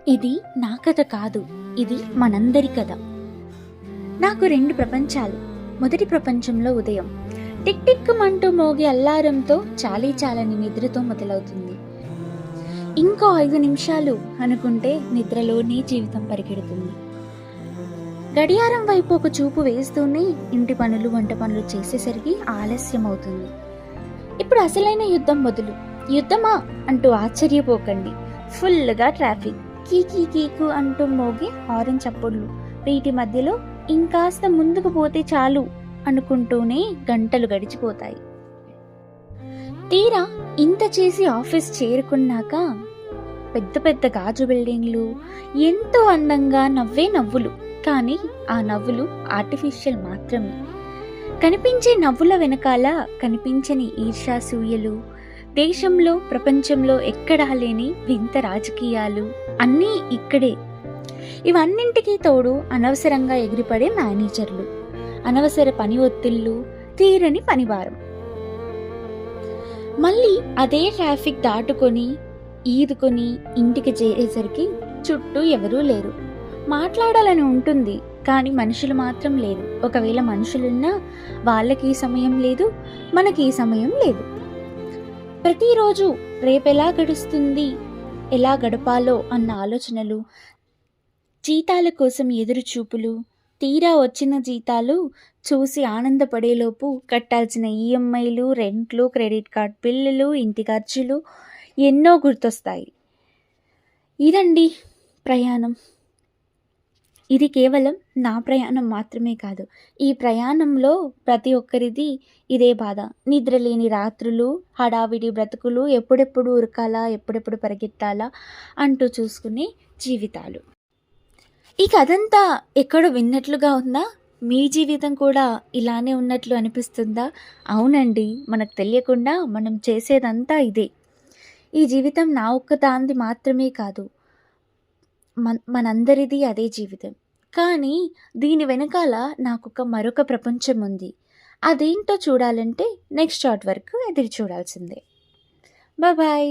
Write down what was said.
ఇది నా కథ కాదు, ఇది మనందరి కథ. నాకు 2 ప్రపంచాలు. మొదటి ప్రపంచంలో ఉదయం టిక్ టిక్ మంటూ మోగే అల్లారంతో చాలని నిద్రతో మొదలవుతుంది. ఇంకో 5 నిమిషాలు అనుకుంటే నిద్రలోనే జీవితం పరిగెడుతుంది. గడియారం వైపు ఒక చూపు వేస్తూనే ఇంటి పనులు వంట పనులు చేసేసరికి ఆలస్యం అవుతుంది. ఇప్పుడు అసలైన యుద్ధం మొదలు. యుద్ధమా అంటూ ఆశ్చర్యపోకండి. ఫుల్గా ట్రాఫిక్, కీకీ కీకు అంటూ మోగే హారన్ చప్పుళ్ళు. వీటి మధ్యలో ఇంకాస్త ముందుకు పోతే చాలు అనుకుంటూనే గంటలు గడిచిపోతాయి. తీరా ఇంత చేసి ఆఫీస్ చేరుకున్నాక పెద్ద పెద్ద గాజు బిల్డింగ్లు, ఎంతో అందంగా నవ్వే నవ్వులు. కానీ ఆ నవ్వులు ఆర్టిఫిషియల్ మాత్రమే. కనిపించే నవ్వుల వెనకాల కనిపించని ఈర్ష్యాసూయలు, దేశంలో ప్రపంచంలో ఎక్కడా లేని వింత రాజకీయాలు అన్నీ ఇక్కడే. ఇవన్నింటికీ తోడు అనవసరంగా ఎగిరిపడే మేనేజర్లు, అనవసర పని ఒత్తిళ్లు, తీరని పనిభారం. మళ్ళీ అదే ట్రాఫిక్ దాటుకొని ఈదుకొని ఇంటికి చేరేసరికి చుట్టూ ఎవరూ లేరు. మాట్లాడాలని ఉంటుంది కానీ మనుషులు మాత్రం లేరు. ఒకవేళ మనుషులున్నా వాళ్ళకి సమయం లేదు, మనకి సమయం లేదు. ప్రతిరోజు రేపెలా గడుస్తుంది, ఎలా గడపాలో అన్న ఆలోచనలు, జీతాల కోసం ఎదురు చూపులు, తీరా వచ్చిన జీతాలు చూసి ఆనందపడేలోపు కట్టాల్సిన ఈఎంఐలు, రెంట్లు, క్రెడిట్ కార్డ్ బిల్లులు, ఇంటి ఖర్చులు ఎన్నో గుర్తొస్తాయి. ఇదండి ప్రయాణం. ఇది కేవలం నా ప్రయాణం మాత్రమే కాదు. ఈ ప్రయాణంలో ప్రతి ఒక్కరిది ఇదే బాధ. నిద్రలేని రాత్రులు, హడావిడి బ్రతుకులు, ఎప్పుడెప్పుడు ఉరకాలా, ఎప్పుడెప్పుడు పరిగెత్తాలా అంటూ చూసుకునే జీవితాలు. ఈ కథంతా ఎక్కడో విన్నట్లుగా ఉందా? మీ జీవితం కూడా ఇలానే ఉన్నట్లు అనిపిస్తుందా? అవునండి, మనకు తెలియకుండా మనం చేసేదంతా ఇదే. ఈ జీవితం నా ఒక్కదాంది మాత్రమే కాదు, మనందరిది అదే జీవితం. కానీ దీని వెనకాల మరొక ప్రపంచం ఉంది. అదేంటో చూడాలంటే నెక్స్ట్ షార్ట్ వరకు ఎదురు చూడాల్సిందే. బాయ్.